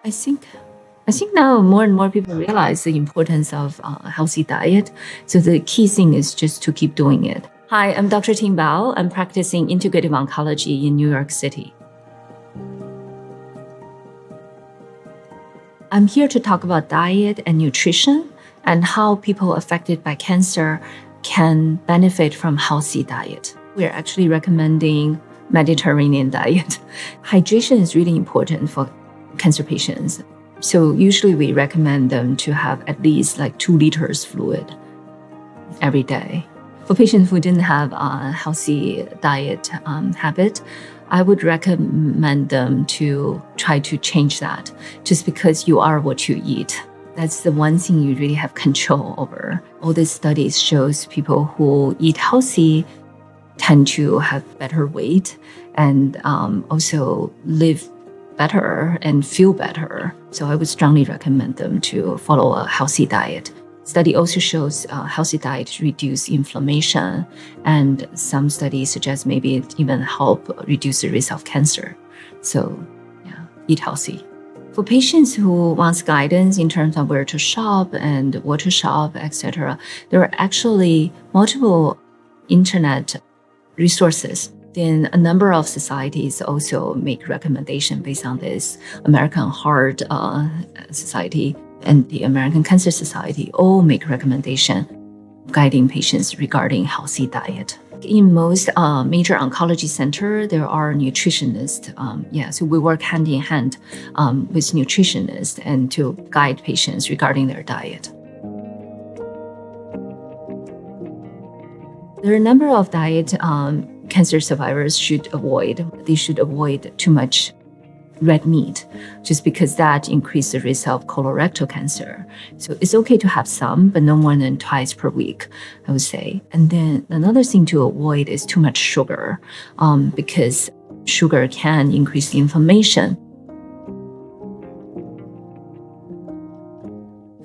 I think I think now more and more people realize the importance of a healthy diet. So the key thing is just to keep doing it. Hi, I'm Dr. Ting Bao. I'm practicing integrative oncology in New York City. I'm here to talk about diet and nutrition and how people affected by cancer can benefit from healthy diet. We're actually recommending Mediterranean diet. Hydration is really important for cancer patients. So usually we recommend them to have at least 2 liters fluid every day. For patients who didn't have a healthy diet habit, I would recommend them to try to change that, just because you are what you eat. That's the one thing you really have control over. All these studies shows people who eat healthy tend to have better weight and also live better and feel better. So I would strongly recommend them to follow a healthy diet. Study also shows healthy diet reduce inflammation, and some studies suggest maybe it even help reduce the risk of cancer. So yeah, eat healthy. For patients who wants guidance in terms of where to shop and what to shop, etc., there are actually multiple internet resources. Then a number of societies also make recommendation based on this. American Heart Society and the American Cancer Society all make recommendation guiding patients regarding healthy diet. In most major oncology center, there are nutritionists. So we work hand in hand with nutritionists and to guide patients regarding their diet. There are a number of diet cancer survivors should avoid. They should avoid too much red meat, just because that increases the risk of colorectal cancer. So it's okay to have some, but no more than twice per week, I would say. And then another thing to avoid is too much sugar, because sugar can increase the inflammation.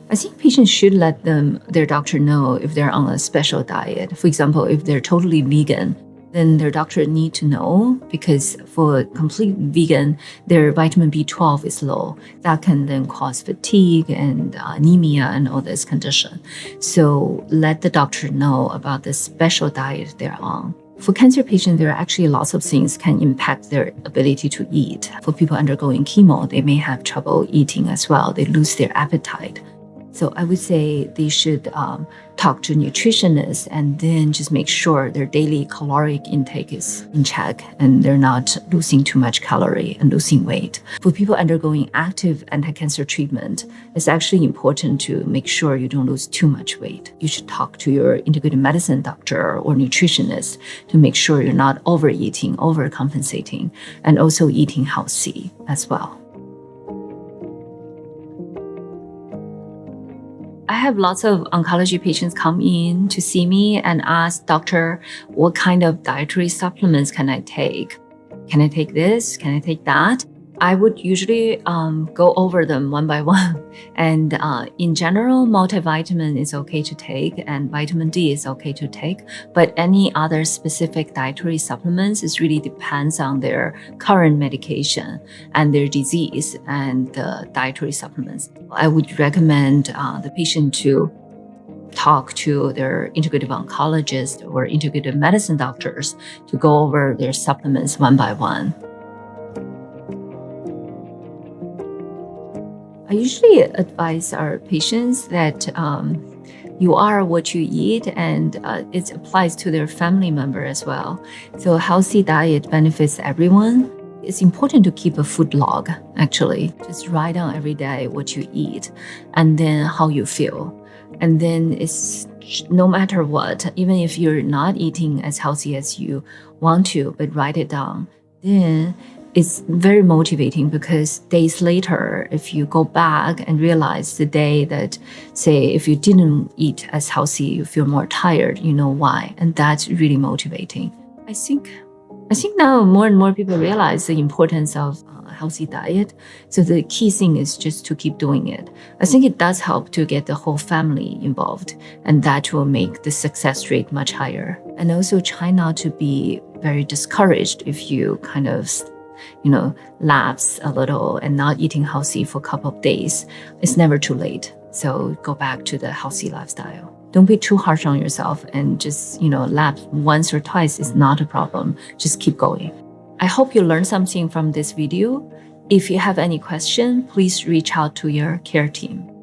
I think patients should let their doctor know if they're on a special diet. For example, if they're totally vegan, then their doctor need to know, because for complete vegan, their vitamin B12 is low. That can then cause fatigue and anemia and all this condition. So let the doctor know about the special diet they're on. For cancer patients, there are actually lots of things can impact their ability to eat. For people undergoing chemo, they may have trouble eating as well. They lose their appetite. So I would say they should talk to nutritionists and then just make sure their daily caloric intake is in check and they're not losing too much calorie and losing weight. For people undergoing active anti-cancer treatment, it's actually important to make sure you don't lose too much weight. You should talk to your integrative medicine doctor or nutritionist to make sure you're not overeating, overcompensating, and also eating healthy as well. I have lots of oncology patients come in to see me and ask, doctor, what kind of dietary supplements can I take? Can I take this? Can I take that? I would usually go over them one by one. And in general, multivitamin is okay to take and vitamin D is okay to take. But any other specific dietary supplements, it really depends on their current medication and their disease and the dietary supplements. I would recommend the patient to talk to their integrative oncologist or integrative medicine doctors to go over their supplements one by one. I usually advise our patients that you are what you eat, and it applies to their family member as well. So a healthy diet benefits everyone. It's important to keep a food log, actually. Just write down every day what you eat and then how you feel. And then it's no matter what, even if you're not eating as healthy as you want to, but write it down, then it's very motivating, because days later, if you go back and realize the day that, say, if you didn't eat as healthy, you feel more tired, you know why. And that's really motivating. I think now more and more people realize the importance of a healthy diet. So the key thing is just to keep doing it. I think it does help to get the whole family involved, and that will make the success rate much higher. And also try not to be very discouraged if you kind of lapse a little and not eating healthy for a couple of days, it's never too late. So go back to the healthy lifestyle. Don't be too harsh on yourself and just, lapse once or twice is not a problem. Just keep going. I hope you learned something from this video. If you have any question, please reach out to your care team.